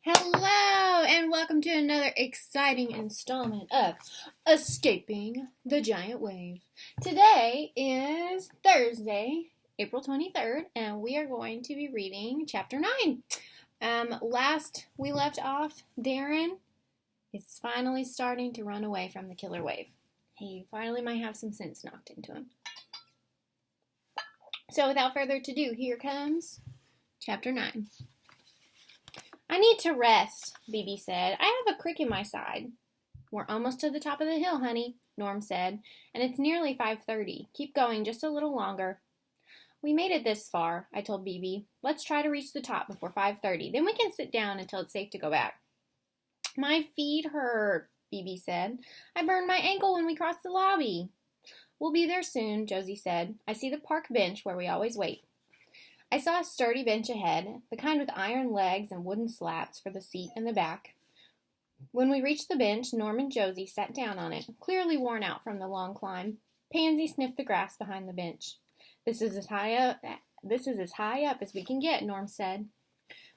Hello, and welcome to another exciting installment of Escaping the Giant Wave. Today is Thursday, April 23rd, and we are going to be reading Chapter 9. Last we left off, Darren is finally starting to run away from the killer wave. He finally might have some sense knocked into him. So without further ado, here comes Chapter 9. I need to rest, Bibi said. I have a crick in my side. We're almost to the top of the hill, honey, Norm said, and it's nearly 5:30. Keep going just a little longer. We made it this far, I told Bibi. Let's try to reach the top before 5:30. Then we can sit down until it's safe to go back. My feet hurt, Bibi said. I burned my ankle when we crossed the lobby. We'll be there soon, Josie said. I see the park bench where we always wait. I saw a sturdy bench ahead, the kind with iron legs and wooden slats for the seat and the back. When we reached the bench, Norm and Josie sat down on it, clearly worn out from the long climb. Pansy sniffed the grass behind the bench. This is as high up as we can get, Norm said.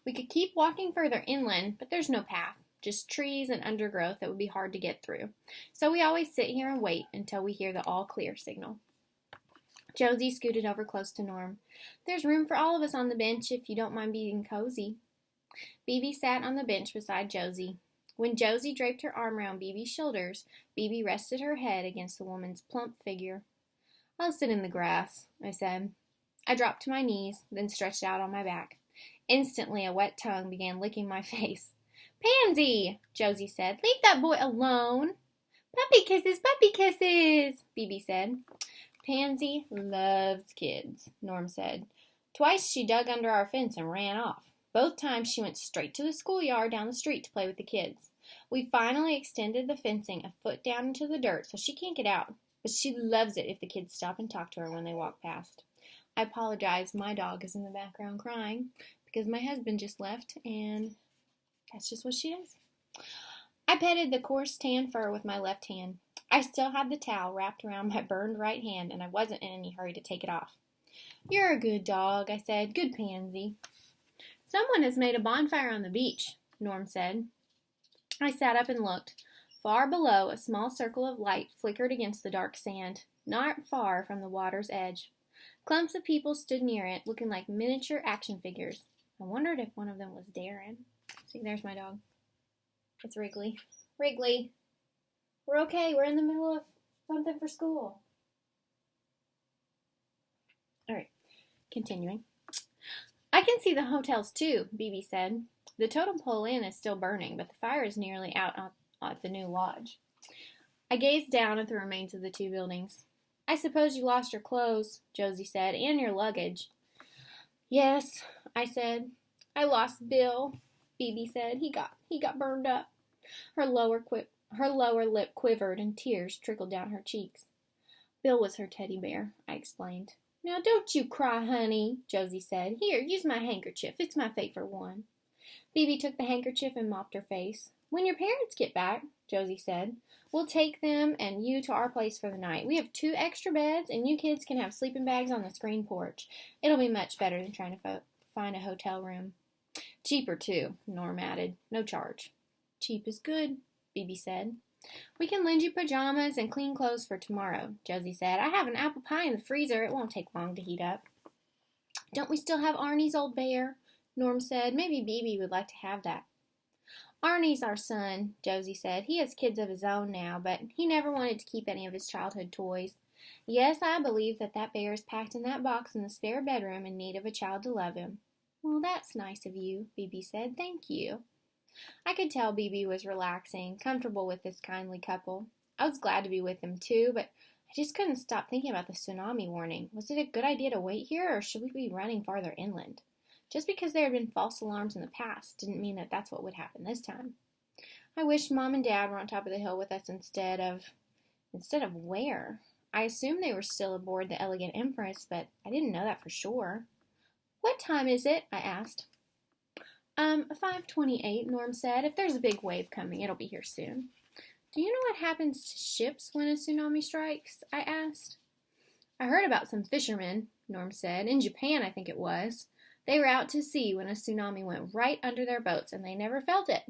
We could keep walking further inland, but there's no path, just trees and undergrowth that would be hard to get through. So we always sit here and wait until we hear the all-clear signal. Josie scooted over close to Norm. There's room for all of us on the bench if you don't mind being cozy. Bibi sat on the bench beside Josie. When Josie draped her arm around Bibi's shoulders, Bibi rested her head against the woman's plump figure. I'll sit in the grass, I said. I dropped to my knees, then stretched out on my back. Instantly, a wet tongue began licking my face. Pansy, Josie said. Leave that boy alone. Puppy kisses, Bibi said. Pansy loves kids, Norm said. Twice she dug under our fence and ran off. Both times she went straight to the schoolyard down the street to play with the kids. We finally extended the fencing a foot down into the dirt so she can't get out, but she loves it if the kids stop and talk to her when they walk past. I apologize, my dog is in the background crying because my husband just left, and that's just what she does. I petted the coarse tan fur with my left hand. I still had the towel wrapped around my burned right hand, and I wasn't in any hurry to take it off. You're a good dog, I said. Good Pansy. Someone has made a bonfire on the beach, Norm said. I sat up and looked. Far below, a small circle of light flickered against the dark sand, not far from the water's edge. Clumps of people stood near it, looking like miniature action figures. I wondered if one of them was Darren. See, there's my dog. It's Wrigley. Wrigley. We're okay. We're in the middle of something for school. All right, continuing. I can see the hotels too, Bibi said. The totem pole inn is still burning, but the fire is nearly out at the new lodge. I gazed down at the remains of the two buildings. I suppose you lost your clothes, Josie said, and your luggage. Yes, I said. I lost Bill, Bibi said. He got burned up. Her lower lip quivered and tears trickled down her cheeks. Bill was her teddy bear, I explained. Now don't you cry, honey, Josie said. Here, use my handkerchief. It's my favorite one. Bibi took the handkerchief and mopped her face. When your parents get back, Josie said, we'll take them and you to our place for the night. We have 2 extra beds, and you kids can have sleeping bags on the screen porch. It'll be much better than trying to find a hotel room. Cheaper, too, Norm added. No charge. Cheap is good, Bibi said. We can lend you pajamas and clean clothes for tomorrow, Josie said. I have an apple pie in the freezer. It won't take long to heat up. Don't we still have Arnie's old bear? Norm said. Maybe Bibi would like to have that. Arnie's our son, Josie said. He has kids of his own now, but he never wanted to keep any of his childhood toys. Yes, I believe that bear is packed in that box in the spare bedroom in need of a child to love him. Well, that's nice of you, Bibi said. Thank you. I could tell Bibi was relaxing, comfortable with this kindly couple. I was glad to be with them, too, but I just couldn't stop thinking about the tsunami warning. Was it a good idea to wait here, or should we be running farther inland? Just because there had been false alarms in the past didn't mean that that's what would happen this time. I wished Mom and Dad were on top of the hill with us instead of where? I assumed they were still aboard the Elegant Empress, but I didn't know that for sure. What time is it? I asked. 5:28, Norm said. If there's a big wave coming, it'll be here soon. Do you know what happens to ships when a tsunami strikes? I asked. I heard about some fishermen, Norm said. In Japan, I think it was. They were out to sea when a tsunami went right under their boats, and they never felt it.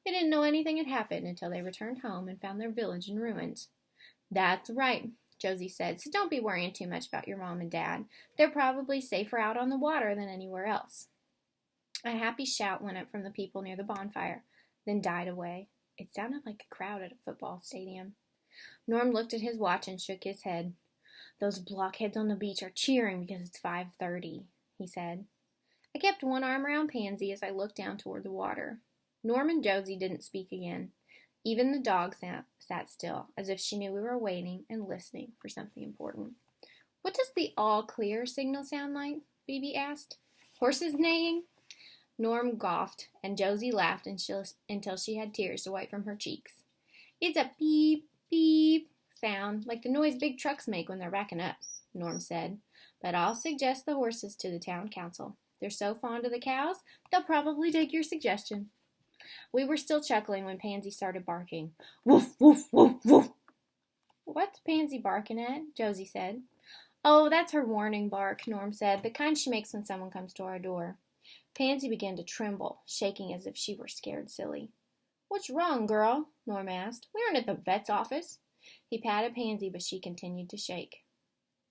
They didn't know anything had happened until they returned home and found their village in ruins. That's right, Josie said, so don't be worrying too much about your mom and dad. They're probably safer out on the water than anywhere else. A happy shout went up from the people near the bonfire, then died away. It sounded like a crowd at a football stadium. Norm looked at his watch and shook his head. Those blockheads on the beach are cheering because it's 5:30, he said. I kept one arm around Pansy as I looked down toward the water. Norm and Josie didn't speak again. Even the dog sat still, as if she knew we were waiting and listening for something important. What does the all clear signal sound like? Phoebe asked. Horses neighing? Norm coughed, and Josie laughed until she had tears to wipe from her cheeks. It's a beep, beep sound, like the noise big trucks make when they're backing up, Norm said. But I'll suggest the horses to the town council. They're so fond of the cows, they'll probably take your suggestion. We were still chuckling when Pansy started barking. Woof, woof, woof, woof. What's Pansy barking at? Josie said. Oh, that's her warning bark, Norm said, the kind she makes when someone comes to our door. Pansy began to tremble, shaking as if she were scared silly. What's wrong, girl? Norm asked. We aren't at the vet's office. He patted Pansy, but she continued to shake.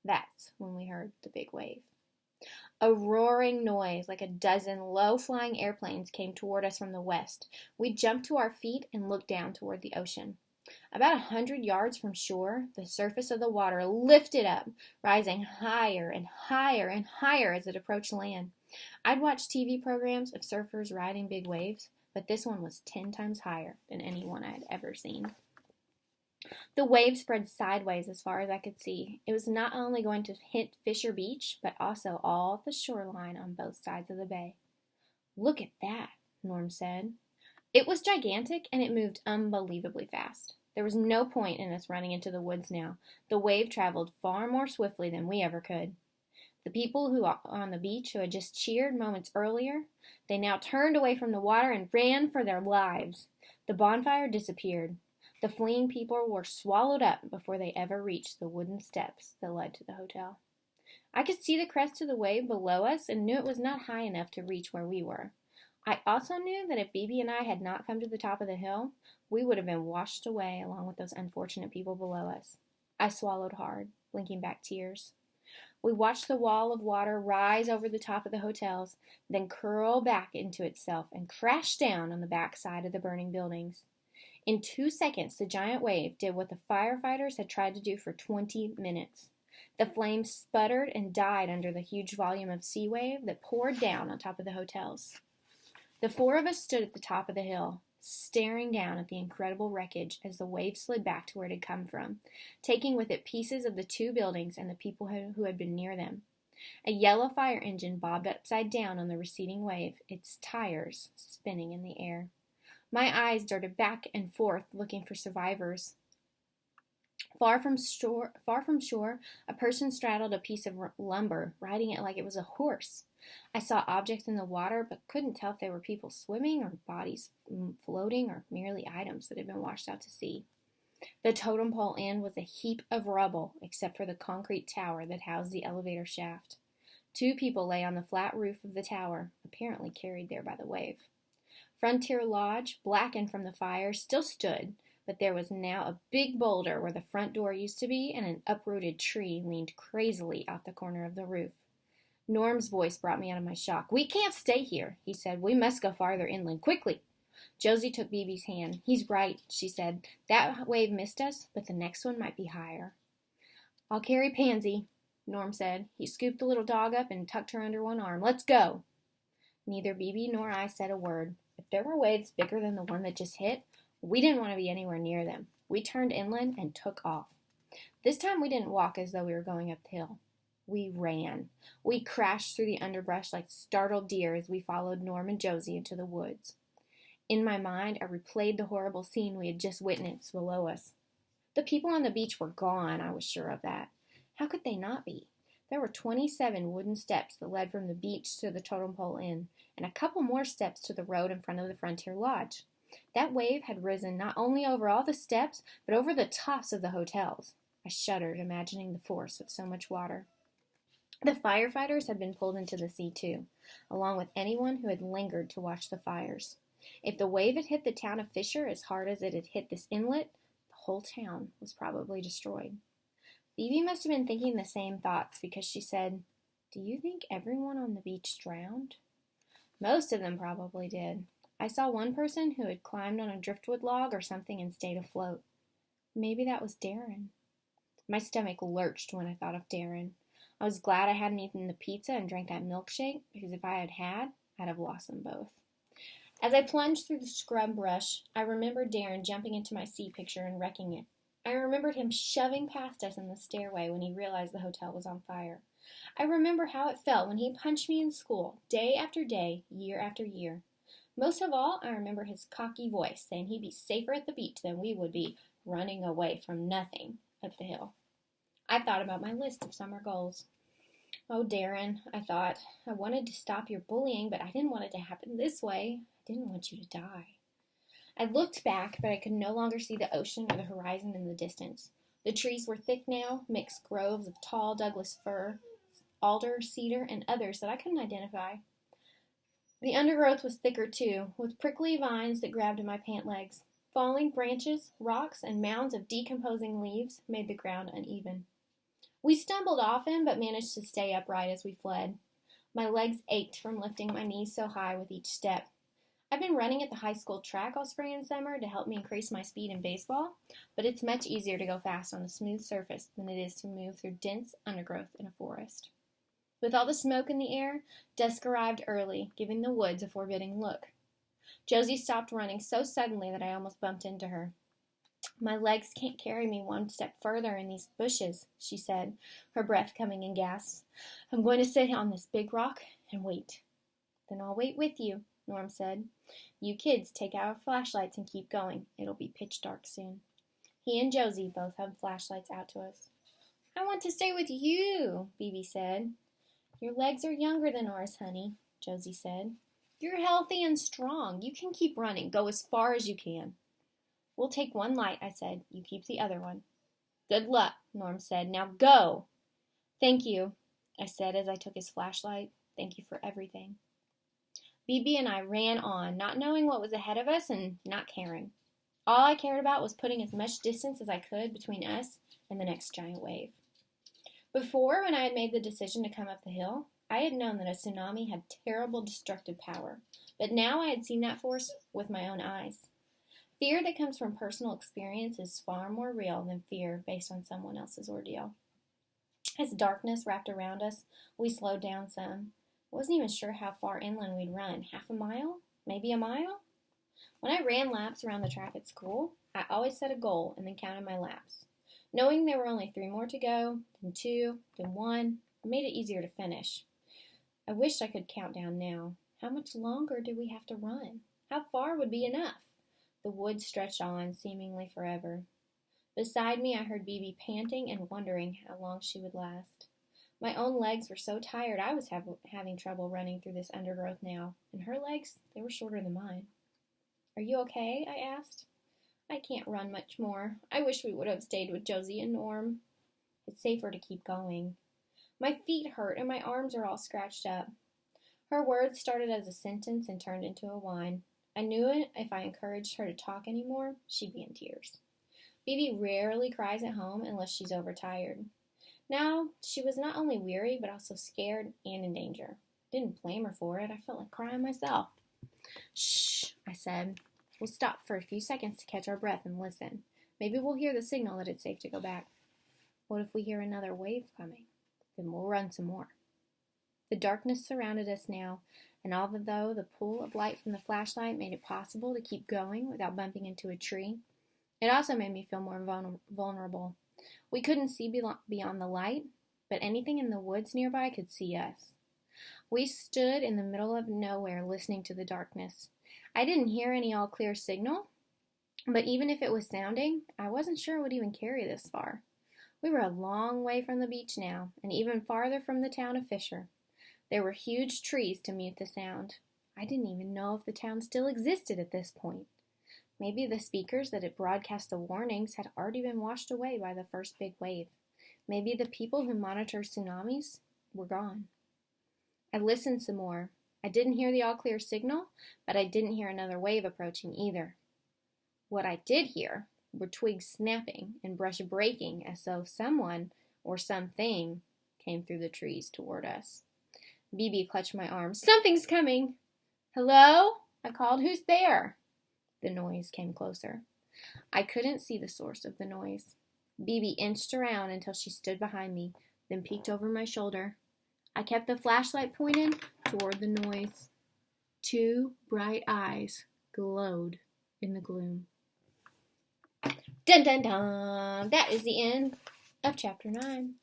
That's when we heard the big wave. A roaring noise like a dozen low-flying airplanes came toward us from the west. We jumped to our feet and looked down toward the ocean. About 100 yards from shore, the surface of the water lifted up, rising higher and higher and higher as it approached land. I'd watched TV programs of surfers riding big waves, but this one was 10 times higher than any one I had ever seen. The wave spread sideways as far as I could see. It was not only going to hit Fisher Beach, but also all the shoreline on both sides of the bay. Look at that, Norm said. It was gigantic, and it moved unbelievably fast. There was no point in us running into the woods now. The wave traveled far more swiftly than we ever could. The people who on the beach who had just cheered moments earlier, they now turned away from the water and ran for their lives. The bonfire disappeared. The fleeing people were swallowed up before they ever reached the wooden steps that led to the hotel. I could see the crest of the wave below us and knew it was not high enough to reach where we were. I also knew that if Bibi and I had not come to the top of the hill, we would have been washed away along with those unfortunate people below us. I swallowed hard, blinking back tears. We watched the wall of water rise over the top of the hotels, then curl back into itself and crash down on the back side of the burning buildings. In 2 seconds, the giant wave did what the firefighters had tried to do for 20 minutes. The flames sputtered and died under the huge volume of sea wave that poured down on top of the hotels. The four of us stood at the top of the hill, staring down at the incredible wreckage as the wave slid back to where it had come from, taking with it pieces of the 2 buildings and the people who had been near them. A yellow fire engine bobbed upside down on the receding wave, its tires spinning in the air. My eyes darted back and forth, looking for survivors. Far from shore, a person straddled a piece of lumber, riding it like it was a horse. I saw objects in the water, but couldn't tell if they were people swimming or bodies floating or merely items that had been washed out to sea. The totem pole end was a heap of rubble, except for the concrete tower that housed the elevator shaft. 2 people lay on the flat roof of the tower, apparently carried there by the wave. Frontier Lodge, blackened from the fire, still stood, but there was now a big boulder where the front door used to be, and an uprooted tree leaned crazily out the corner of the roof. Norm's voice brought me out of my shock. We can't stay here, he said. We must go farther inland, quickly. Josie took Bibi's hand. He's right, she said. That wave missed us, but the next one might be higher. I'll carry Pansy, Norm said. He scooped the little dog up and tucked her under one arm. Let's go. Neither Bibi nor I said a word. If there were waves bigger than the one that just hit, we didn't want to be anywhere near them. We turned inland and took off. This time we didn't walk as though we were going up the hill. We ran. We crashed through the underbrush like startled deer as we followed Norm and Josie into the woods. In my mind, I replayed the horrible scene we had just witnessed below us. The people on the beach were gone, I was sure of that. How could they not be? There were 27 wooden steps that led from the beach to the totem pole inn, and a couple more steps to the road in front of the Frontier Lodge. That wave had risen not only over all the steps, but over the tops of the hotels. I shuddered, imagining the force of so much water. The firefighters had been pulled into the sea too, along with anyone who had lingered to watch the fires. If the wave had hit the town of Fisher as hard as it had hit this inlet, the whole town was probably destroyed. Phoebe must have been thinking the same thoughts because she said, "Do you think everyone on the beach drowned?" Most of them probably did. I saw one person who had climbed on a driftwood log or something and stayed afloat. Maybe that was Darren. My stomach lurched when I thought of Darren. I was glad I hadn't eaten the pizza and drank that milkshake, because if I had, I'd have lost them both. As I plunged through the scrub brush, I remembered Darren jumping into my sea picture and wrecking it. I remembered him shoving past us in the stairway when he realized the hotel was on fire. I remember how it felt when he punched me in school, day after day, year after year. Most of all, I remember his cocky voice saying he'd be safer at the beach than we would be running away from nothing up the hill. I thought about my list of summer goals. Oh, Darren, I thought, I wanted to stop your bullying, but I didn't want it to happen this way. I didn't want you to die. I looked back, but I could no longer see the ocean or the horizon in the distance. The trees were thick now, mixed groves of tall Douglas fir, alder, cedar, and others that I couldn't identify. The undergrowth was thicker, too, with prickly vines that grabbed at my pant legs. Falling branches, rocks, and mounds of decomposing leaves made the ground uneven. We stumbled often, but managed to stay upright as we fled. My legs ached from lifting my knees so high with each step. I've been running at the high school track all spring and summer to help me increase my speed in baseball, but it's much easier to go fast on a smooth surface than it is to move through dense undergrowth in a forest. With all the smoke in the air, dusk arrived early, giving the woods a forbidding look. Josie stopped running so suddenly that I almost bumped into her. "My legs can't carry me one step further in these bushes," she said, her breath coming in gasps. "I'm going to sit on this big rock and wait." "Then I'll wait with you," Norm said. "You kids take out our flashlights and keep going. It'll be pitch dark soon." He and Josie both held flashlights out to us. "I want to stay with you," Phoebe said. "Your legs are younger than ours, honey," Josie said. "You're healthy and strong. You can keep running. Go as far as you can." "We'll take one light," I said. "You keep the other one." "Good luck," Norm said. "Now go!" "Thank you," I said as I took his flashlight. "Thank you for everything." Phoebe and I ran on, not knowing what was ahead of us and not caring. All I cared about was putting as much distance as I could between us and the next giant wave. Before, when I had made the decision to come up the hill, I had known that a tsunami had terrible destructive power, but now I had seen that force with my own eyes. Fear that comes from personal experience is far more real than fear based on someone else's ordeal. As darkness wrapped around us, we slowed down some. I wasn't even sure how far inland we'd run. Half a mile? Maybe a mile? When I ran laps around the track at school, I always set a goal and then counted my laps. Knowing there were only 3 more to go, then 2, then 1, it made it easier to finish. I wished I could count down now. How much longer did we have to run? How far would be enough? The woods stretched on, seemingly forever. Beside me, I heard Bibi panting and wondering how long she would last. My own legs were so tired I was having trouble running through this undergrowth now, and her legs, they were shorter than mine. "Are you okay?" I asked. "I can't run much more. I wish we would have stayed with Josie and Norm. It's safer to keep going. My feet hurt and my arms are all scratched up." Her words started as a sentence and turned into a whine. I knew it. If I encouraged her to talk anymore, she'd be in tears. Phoebe rarely cries at home unless she's overtired. Now, she was not only weary, but also scared and in danger. I didn't blame her for it. I felt like crying myself. "Shh," I said. "We'll stop for a few seconds to catch our breath and listen. Maybe we'll hear the signal that it's safe to go back." "What if we hear another wave coming?" "Then we'll run some more." The darkness surrounded us now, and although the pool of light from the flashlight made it possible to keep going without bumping into a tree, it also made me feel more vulnerable. We couldn't see beyond the light, but anything in the woods nearby could see us. We stood in the middle of nowhere listening to the darkness. I didn't hear any all-clear signal, but even if it was sounding, I wasn't sure it would even carry this far. We were a long way from the beach now, and even farther from the town of Fisher. There were huge trees to mute the sound. I didn't even know if the town still existed at this point. Maybe the speakers that had broadcast the warnings had already been washed away by the first big wave. Maybe the people who monitor tsunamis were gone. I listened some more. I didn't hear the all-clear signal, but I didn't hear another wave approaching either. What I did hear were twigs snapping and brush breaking as though someone or something came through the trees toward us. Bibi clutched my arm. Something's coming! Hello? I called. Who's there? The noise came closer. I couldn't see the source of the noise. Bibi inched around until she stood behind me, then peeked over my shoulder. I kept the flashlight pointed toward the noise. 2 bright eyes glowed in the gloom. Dun dun dun! That is the end of Chapter 9.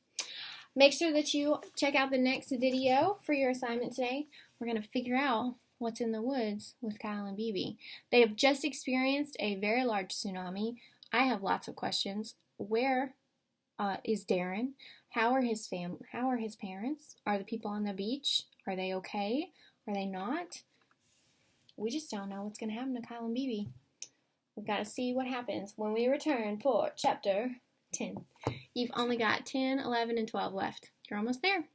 Make sure that you check out the next video for your assignment today. We're going to figure out what's in the woods with Kyle and Bibi. They have just experienced a very large tsunami. I have lots of questions. Where is Darren? How are his parents? Are the people on the beach? Are they okay? Are they not? We just don't know what's going to happen to Kyle and Bibi. We've got to see what happens when we return for Chapter 10. You've only got 10, 11, and 12 left. You're almost there.